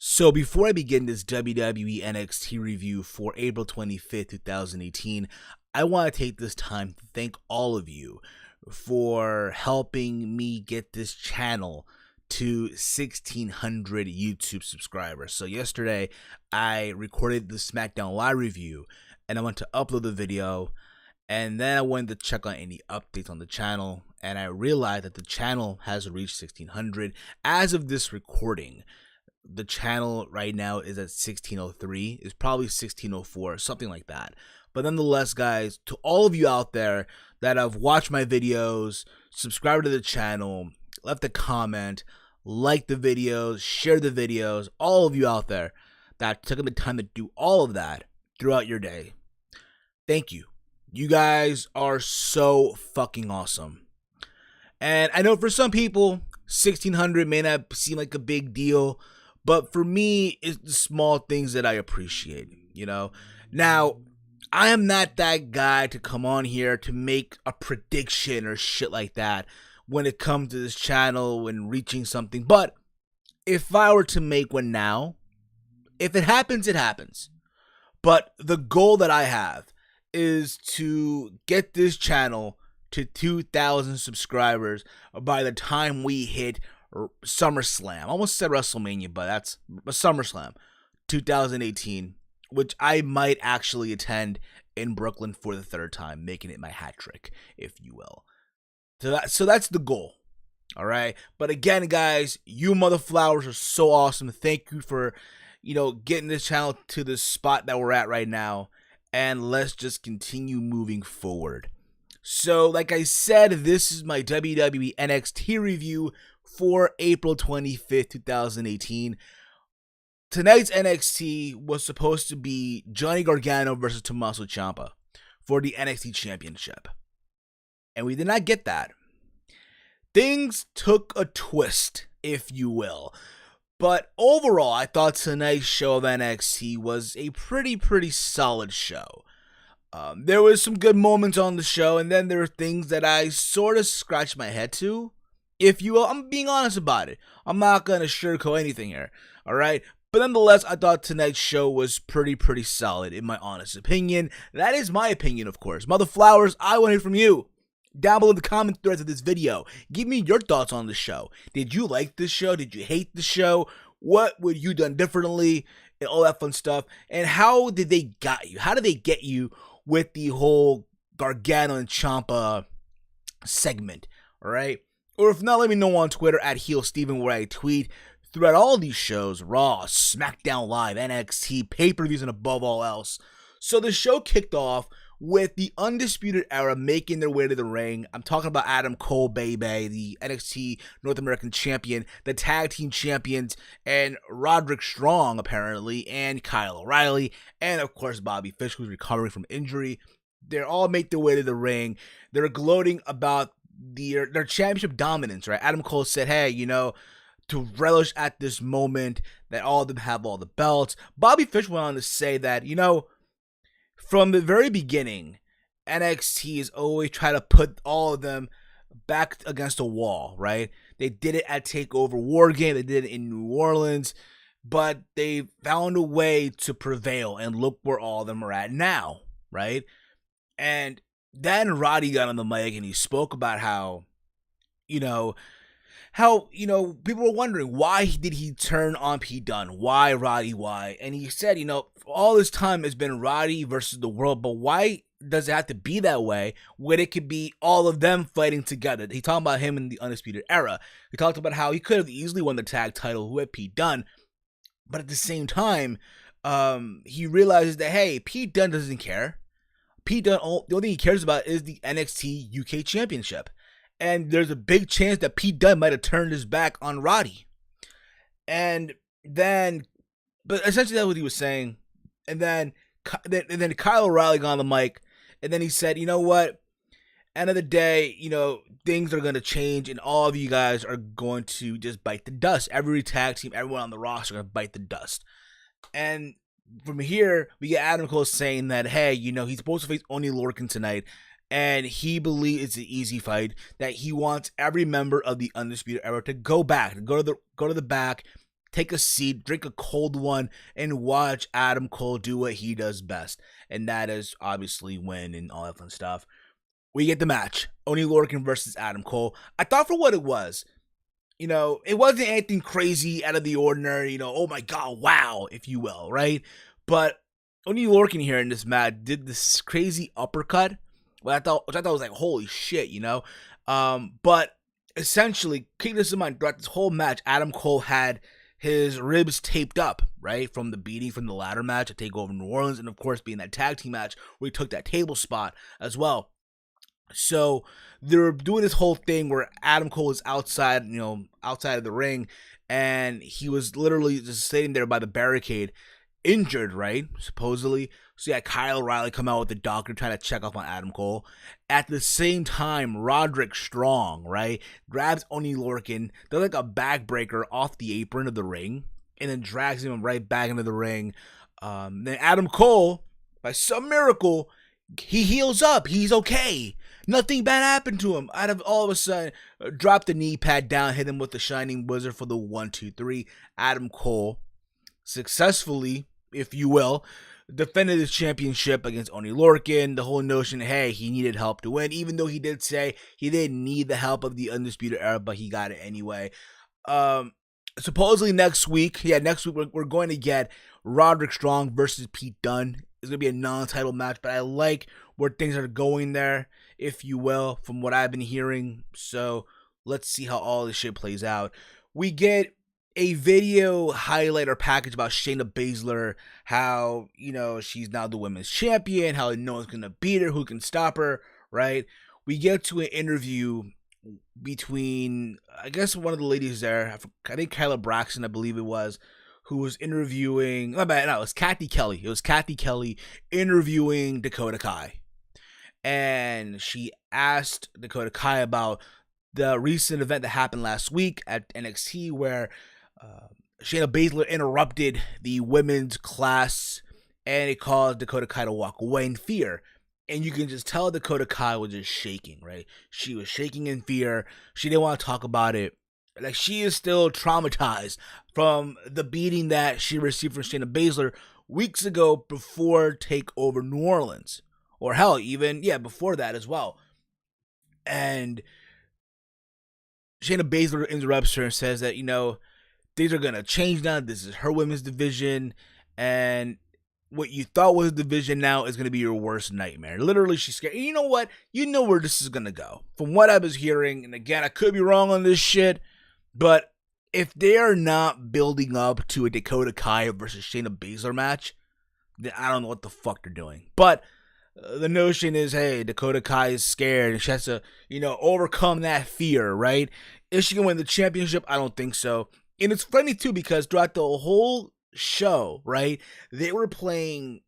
So before I begin this WWE NXT review for April 25th, 2018, I want to take this time to thank all of you for helping me get this channel to 1,600 YouTube subscribers. So yesterday, I recorded the SmackDown Live review, and I went to upload the video, and then I went to check on any updates on the channel, and I realized that the channel has reached 1,600. As of this recording, the channel right now is at 1603. It's probably 1604, something like that. But nonetheless, guys, to all of you out there that have watched my videos, subscribed to the channel, left a comment, liked the videos, shared the videos, all of you out there that took the time to do all of that throughout your day, thank you. You guys are so fucking awesome. And I know for some people, 1,600 may not seem like a big deal, but for me, it's the small things that I appreciate, you know? Now, I am not that guy to come on here to make a prediction or shit like that when it comes to this channel and reaching something. But if I were to make one now, if it happens, it happens. But the goal that I have is to get this channel to 2,000 subscribers by the time we hit SummerSlam. I almost said WrestleMania, but that's SummerSlam 2018, which I might actually attend in Brooklyn for the third time, making it my hat trick, if you will. So that's the goal. All right. But again, guys, you mother flowers are so awesome. Thank you for, getting this channel to the spot that we're at right now. And let's just continue moving forward. So, like I said, this is my WWE NXT review for April 25th, 2018. Tonight's NXT was supposed to be Johnny Gargano versus Tommaso Ciampa for the NXT Championship. And we did not get that. Things took a twist, if you will. But overall, I thought tonight's show of NXT was a pretty solid show. There was some good moments on the show, and then there were things that I sort of scratched my head to, if you will. I'm being honest about it. I'm not going to sugarcoat anything here, all right? But nonetheless, I thought tonight's show was pretty solid, in my honest opinion. That is my opinion, of course. Mother Flowers, I want to hear from you. Down below in the comment threads of this video, give me your thoughts on the show. Did you like this show? Did you hate the show? What would you done differently? And all that fun stuff. And how did they got you? How did they get you with the whole Gargano and Ciampa segment? All right. Or if not, let me know on Twitter at HeelSteven, where I tweet throughout all these shows: Raw, SmackDown Live, NXT, pay-per-views, and above all else. So the show kicked off with the Undisputed Era making their way to the ring. I'm talking about Adam Cole, baby, the NXT North American Champion, the Tag Team Champions, and Roderick Strong, apparently, and Kyle O'Reilly, and of course Bobby Fish, who's recovering from injury. They all make their way to the ring. They're gloating about their championship dominance, right? Adam Cole said, hey, to relish at this moment that all of them have all the belts. Bobby Fish went on to say that, from the very beginning, NXT has always tried to put all of them back against a wall, right? They did it at TakeOver War Game. They did it in New Orleans. But they found a way to prevail, and look where all of them are at now, right? And then Roddy got on the mic, and he spoke about how people were wondering, why did he turn on Pete Dunne? Why Roddy? Why? And he said, all this time has been Roddy versus the world, but why does it have to be that way when it could be all of them fighting together? He talked about him in the Undisputed Era. He talked about how he could have easily won the tag title with Pete Dunne, but at the same time, he realizes that, hey, Pete Dunne doesn't care. Pete Dunne, the only thing he cares about is the NXT UK Championship. And there's a big chance that Pete Dunne might have turned his back on Roddy. But essentially that's what he was saying. And then Kyle O'Reilly got on the mic, and then he said, you know what? End of the day, things are going to change, and all of you guys are going to just bite the dust. Every tag team, everyone on the roster are going to bite the dust. And from here, we get Adam Cole saying that, hey, he's supposed to face Oney Lorcan tonight, and he believes it's an easy fight, that he wants every member of the Undisputed Era to go back, to go to the back, take a seat, drink a cold one, and watch Adam Cole do what he does best. And that is obviously win and all that fun stuff. We get the match. Oney Lorcan versus Adam Cole. I thought for what it was, it wasn't anything crazy out of the ordinary, oh my God, wow, if you will, right? But Oney Lorcan here in this match did this crazy uppercut, which I thought was like, holy shit, But essentially, keep this in mind, throughout this whole match, Adam Cole had his ribs taped up, right? From the beating from the ladder match at TakeOver New Orleans, and of course being that tag team match where he took that table spot as well. So they're doing this whole thing where Adam Cole is outside, outside of the ring, and he was literally just sitting there by the barricade, injured, right? Supposedly. So you had Kyle O'Reilly come out with the doctor trying to check up on Adam Cole. At the same time, Roderick Strong, right, grabs Oney Lorcan, does like a backbreaker off the apron of the ring, and then drags him right back into the ring. Then Adam Cole, by some miracle, he heals up. He's okay. Nothing bad happened to him. Out of all of a sudden, dropped the knee pad down, hit him with the Shining Wizard for the 1-2-3. Adam Cole successfully, if you will, defended his championship against Oney Lorcan. The whole notion, hey, he needed help to win, even though he did say he didn't need the help of the Undisputed Era, but he got it anyway. Supposedly next week we're going to get Roderick Strong versus Pete Dunne. It's going to be a non-title match, but I like where things are going there, if you will, from what I've been hearing. So let's see how all this shit plays out. We get a video highlight or package about Shayna Baszler, how, she's now the women's champion, how no one's going to beat her, who can stop her, right? We get to an interview between, I guess, one of the ladies there, I think Kyla Braxton, I believe it was, who was interviewing, it was Kathy Kelly. It was Kathy Kelly interviewing Dakota Kai. And she asked Dakota Kai about the recent event that happened last week at NXT where Shayna Baszler interrupted the women's class and it caused Dakota Kai to walk away in fear. And you can just tell Dakota Kai was just shaking, right? She was shaking in fear. She didn't want to talk about it. Like, she is still traumatized from the beating that she received from Shayna Baszler weeks ago before TakeOver New Orleans. Or hell, even, before that as well. And Shayna Baszler interrupts her and says that, things are going to change now. This is her women's division. And what you thought was a division now is going to be your worst nightmare. Literally, she's scared. And you know what? You know where this is going to go. From what I was hearing, and again, I could be wrong on this shit, but if they are not building up to a Dakota Kai versus Shayna Baszler match, then I don't know what the fuck they're doing. But the notion is, hey, Dakota Kai is scared and she has to, overcome that fear, right? Is she going to win the championship? I don't think so. And it's funny, too, because throughout the whole show, right, they were playing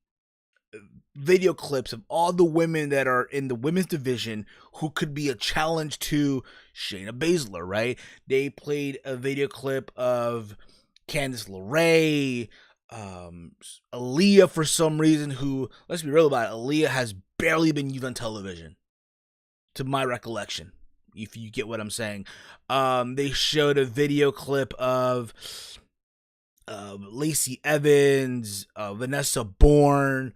video clips of all the women that are in the women's division who could be a challenge to Shayna Baszler, right? They played a video clip of Candice LeRae, Aaliyah for some reason, who, let's be real about it, Aaliyah has barely been used on television, to my recollection, if you get what I'm saying. They showed a video clip of Lacey Evans, Vanessa Bourne,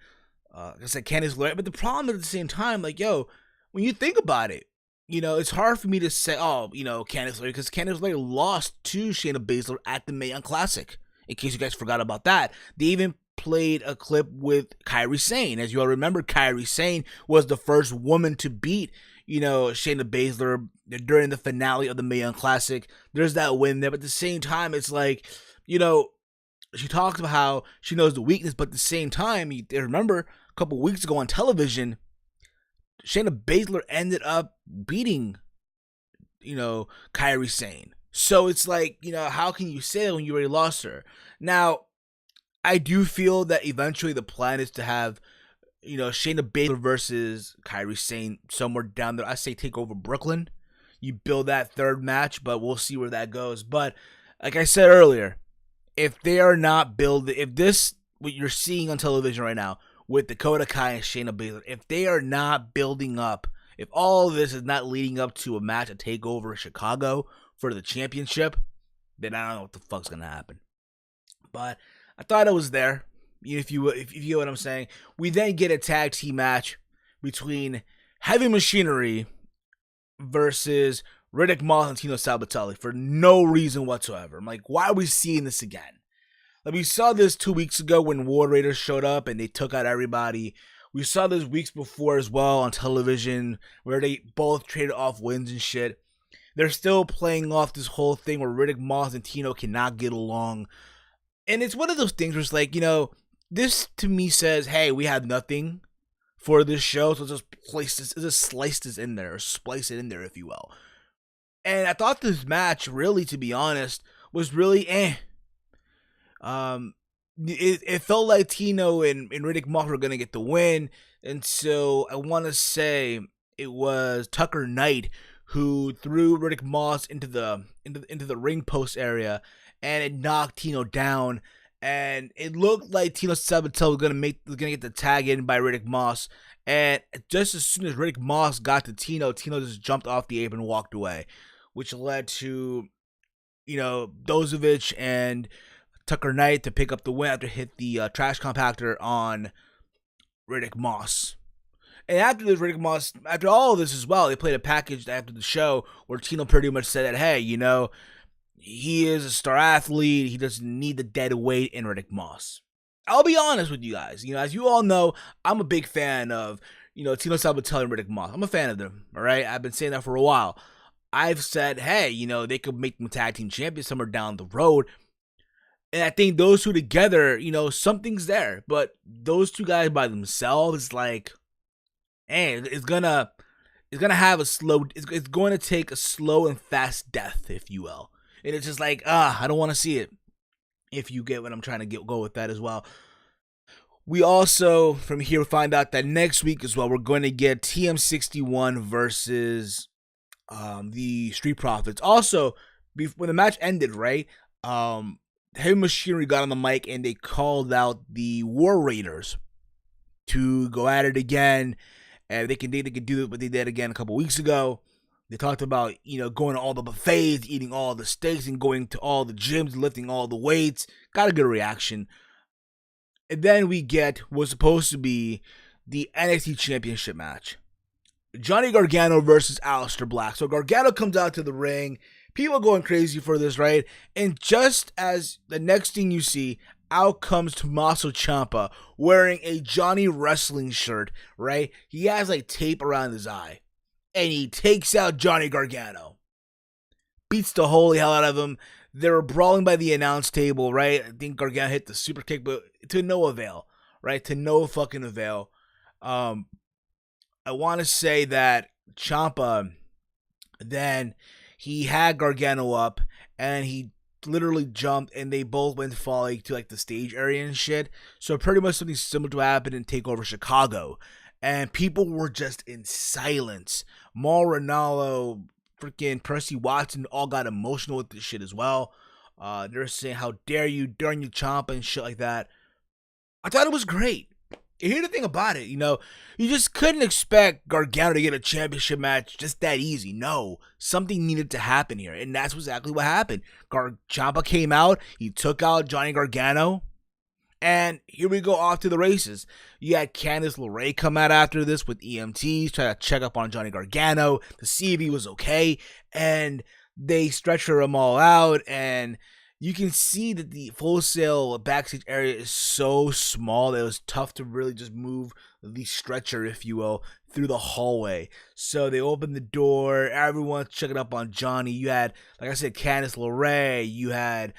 like I said, Candice LeRae. But the problem at the same time, when you think about it, it's hard for me to say, Candice LeRae, because Candice LeRae lost to Shayna Baszler at the Mae Young Classic. In case you guys forgot about that, they even played a clip with Kairi Sane. As you all remember, Kairi Sane was the first woman to beat, Shayna Baszler during the finale of the Mae Young Classic. There's that win there, but at the same time, it's like, she talks about how she knows the weakness, but at the same time, you remember a couple weeks ago on television, Shayna Baszler ended up beating, Kairi Sane. So it's like, how can you say that when you already lost her? Now, I do feel that eventually the plan is to have, Shayna Baszler versus Kairi Sane somewhere down there. I say take over Brooklyn. You build that third match, but we'll see where that goes. But like I said earlier, if they are not building, if this, what you're seeing on television right now with Dakota Kai and Shayna Baszler, if they are not building up, if all of this is not leading up to a match, a TakeOver in Chicago for the championship, then I don't know what the fuck's going to happen. but I thought it was there. If you get what I'm saying. We then get a tag team match between Heavy Machinery versus Riddick Moss and Tino Sabatelli for no reason whatsoever. I'm like, why are we seeing this again? Like, we saw this 2 weeks ago when War Raiders showed up and they took out everybody. We saw this weeks before as well on television where they both traded off wins and shit. They're still playing off this whole thing where Riddick Moss and Tino cannot get along. And it's one of those things where it's like, this to me says, hey, we have nothing for this show, so let's just slice this in there, or splice it in there, if you will. And I thought this match, really, to be honest, was really It felt like Tino and Riddick Moss were gonna get the win, and so I want to say it was Tucker Knight who threw Riddick Moss into the ring post area, and it knocked Tino down. And it looked like Tino Sabatelli was gonna get the tag in by Riddick Moss. And just as soon as Riddick Moss got to Tino just jumped off the apron and walked away, which led to Dozovich and Tucker Knight to pick up the win after hit the trash compactor on Riddick Moss. And after this, Riddick Moss, after all of this as well, they played a package after the show where Tino pretty much said that, hey, he is a star athlete. He doesn't need the dead weight in Riddick Moss. I'll be honest with you guys. As you all know, I'm a big fan of, Tino Sabatelli and Riddick Moss. I'm a fan of them, all right? I've been saying that for a while. I've said, hey, they could make them tag team champions somewhere down the road. And I think those two together, something's there. But those two guys by themselves, it's like, hey, it's going to take a slow and fast death, if you will. And it's just like, I don't want to see it. If you get what I'm trying to go with that as well. We also, from here, find out that next week as well, we're going to get TM61 versus the Street Profits. Also, when the match ended, right, Heavy Machinery got on the mic and they called out the War Raiders to go at it again. And they can do what they did again a couple weeks ago. They talked about, going to all the buffets, eating all the steaks, and going to all the gyms, lifting all the weights. Got a good reaction. And then we get what's supposed to be the NXT Championship match. Johnny Gargano versus Aleister Black. So Gargano comes out to the ring. People going crazy for this, right? And just as the next thing you see, out comes Tommaso Ciampa wearing a Johnny Wrestling shirt, right? He has like tape around his eye. And he takes out Johnny Gargano. Beats the holy hell out of him. They were brawling by the announce table, right? I think Gargano hit the super kick, but to no avail, right? To no fucking avail. I want to say that Ciampa, then he had Gargano up, and he literally jumped, and they both went falling to like the stage area and shit. So pretty much something similar to what happened in TakeOver Chicago. And people were just in silence. Mauro Ranallo, freaking Percy Watson all got emotional with this shit as well. They're saying, how dare you, darn you, Ciampa, and shit like that. I thought it was great. And here's the thing about it, you just couldn't expect Gargano to get a championship match just that easy. No, something needed to happen here, and that's exactly what happened. Ciampa came out, he took out Johnny Gargano, and here we go off to the races. You had Candice LeRae come out after this with EMTs, try to check up on Johnny Gargano to see if he was okay, and they stretcher him all out, and you can see that the Full Sail backstage area is so small that it was tough to really just move the stretcher, if you will, through the hallway. So they opened the door, everyone's checking up on Johnny. You had, like I said, Candice LeRae, you had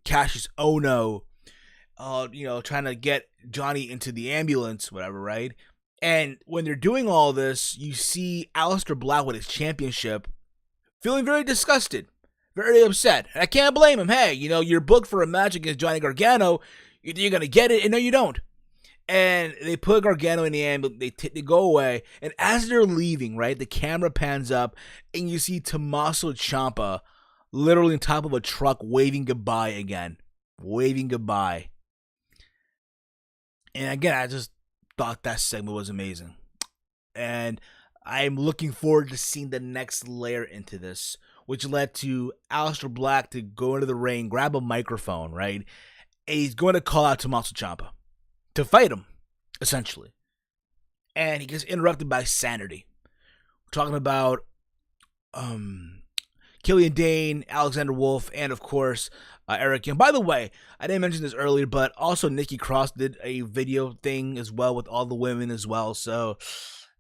Cassius Ohno, trying to get Johnny into the ambulance, whatever, right? And when they're doing all this, you see Aleister Black with his championship feeling very disgusted, very upset. And I can't blame him. Hey, you're booked for a match against Johnny Gargano. You think you're going to get it? And no, you don't. And they put Gargano in the ambulance. They go away. And as they're leaving, right, the camera pans up and you see Tommaso Ciampa literally on top of a truck waving goodbye again. Waving goodbye. And again, I just thought that segment was amazing. And I'm looking forward to seeing the next layer into this, which led to Aleister Black to go into the ring, grab a microphone, right? And he's going to call out Tommaso Ciampa to fight him, essentially. And he gets interrupted by Sanity. We're talking about Killian Dane, Alexander Wolf, and of course, Eric Young. By the way, I didn't mention this earlier, but also Nikki Cross did a video thing as well with all the women as well. So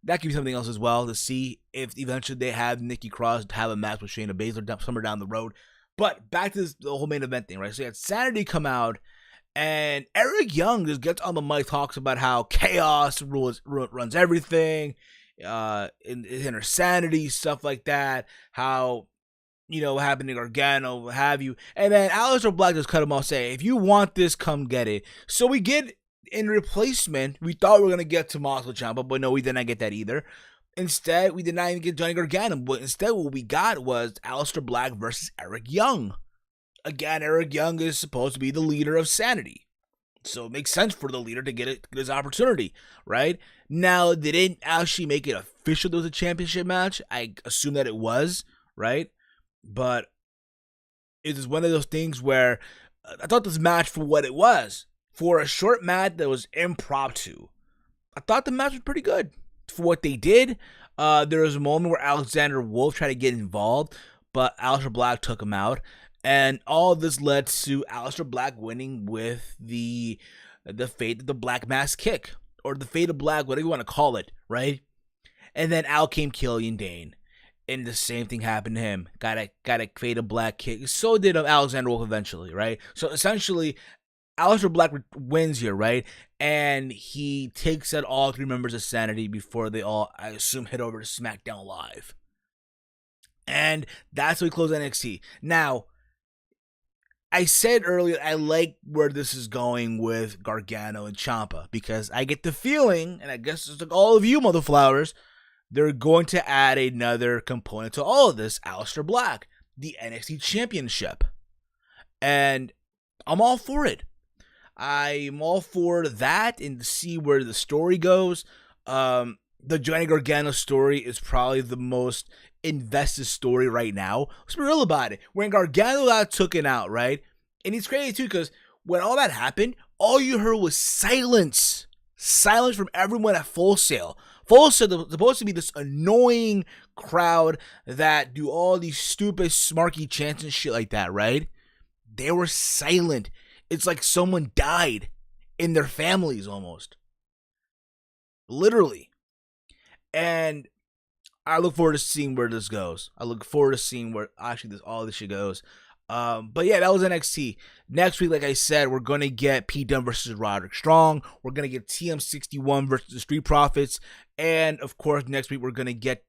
that could be something else as well to see if eventually they have Nikki Cross have a match with Shayna Baszler somewhere down the road. But back to the whole main event thing, right? So you had Sanity come out, and Eric Young just gets on the mic, talks about how chaos runs everything, inner sanity, stuff like that, how, you know, what happened to Gargano, what have you. And then Aleister Black just cut him off, saying, if you want this, come get it. So we get, in replacement, we thought we were going to get Tommaso Ciampa, but no, we did not get that either. Instead, we did not even get Johnny Gargano, but instead what we got was Aleister Black versus Eric Young. Again, Eric Young is supposed to be the leader of Sanity, so it makes sense for the leader to get his opportunity, right? Now, they didn't actually make it official there was a championship match. I assume that it was, right? But it is one of those things where I thought this match, for what it was, for a short match that was impromptu, I thought the match was pretty good for what they did. There was a moment where Alexander Wolf tried to get involved, but Aleister Black took him out. And all of this led to Aleister Black winning with the fate of the Black Mass Kick, or the fate of Black, whatever you want to call it, right? And then out came Killian Dane, and the same thing happened to him. Got a fate of Black kick. So did Alexander Wolf eventually, right? So essentially, Aleister Black wins here, right? And he takes out all three members of Sanity before they all, I assume, head over to SmackDown Live. And that's how we close NXT. Now, I said earlier, I like where this is going with Gargano and Ciampa, because I get the feeling, and I guess it's like all of you motherflowers, they're going to add another component to all of this, Aleister Black, the NXT Championship. And I'm all for it. I'm all for that and to see where the story goes. The Johnny Gargano story is probably the most invested story right now. Let's be real about it. When Gargano got taken out, right? And it's crazy too, because when all that happened, all you heard was silence. Silence from everyone at Full Sail. Full Sail was supposed to be this annoying crowd that do all these stupid, smarky chants and shit like that, right? They were silent. It's like someone died in their families almost. Literally. And I look forward to seeing where this goes. I look forward to seeing where actually all this shit goes. But yeah, that was NXT. Next week, like I said, we're going to get Pete Dunne versus Roderick Strong. We're going to get TM61 versus the Street Profits. And of course, next week, we're going to get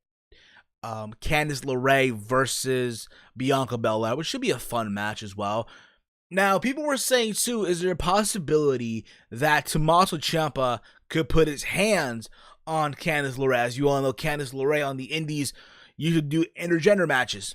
Candice LeRae versus Bianca Belair, which should be a fun match as well. Now, people were saying too, is there a possibility that Tommaso Ciampa could put his hands on Candice LeRae? As you all know, Candice LeRae on the indies used to do intergender matches.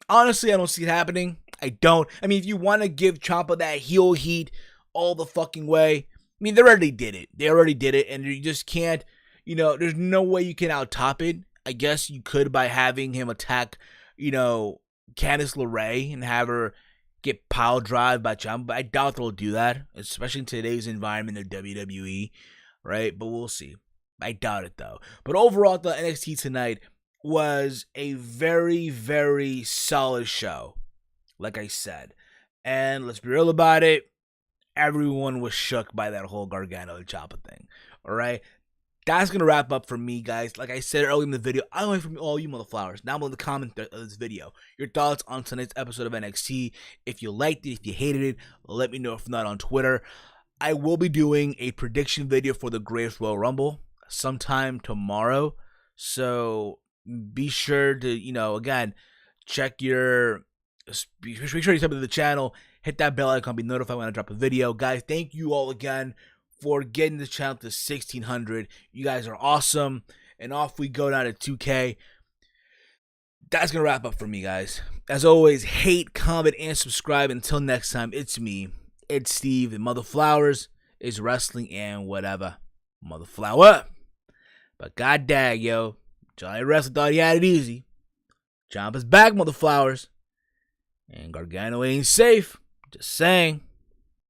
Honestly, I don't see it happening. I don't. I mean, if you want to give Ciampa that heel heat all the fucking way, I mean, they already did it. They already did it, and you just can't, there's no way you can out-top it. I guess you could by having him attack, Candice LeRae and have her get pile drive by Ciampa, but I doubt they'll do that, especially in today's environment of WWE, right? But we'll see. I doubt it, though. But overall, the NXT tonight was a very, very solid show, like I said. And let's be real about it, everyone was shook by that whole Gargano and Ciampa thing, all right? That's going to wrap up for me, guys. Like I said earlier in the video, I want from all you motherflowers. Now I'm in the comment of this video. Your thoughts on tonight's episode of NXT. If you liked it, if you hated it, let me know. If not, on Twitter. I will be doing a prediction video for the Greatest Royal Rumble sometime tomorrow. So be sure to, again, check your... Make sure you sub to the channel. Hit that bell icon. Be notified when I drop a video. Guys, thank you all again for getting the channel to 1,600. You guys are awesome. And off we go down to 2K. That's going to wrap up for me, guys. As always, hate, comment, and subscribe. Until next time, it's me. It's Steve. And Mother Flowers is wrestling and whatever. Mother Flower. But god dang, yo. Johnny Wrestling thought he had it easy. Ciampa's back, motherflowers. And Gargano ain't safe. Just saying.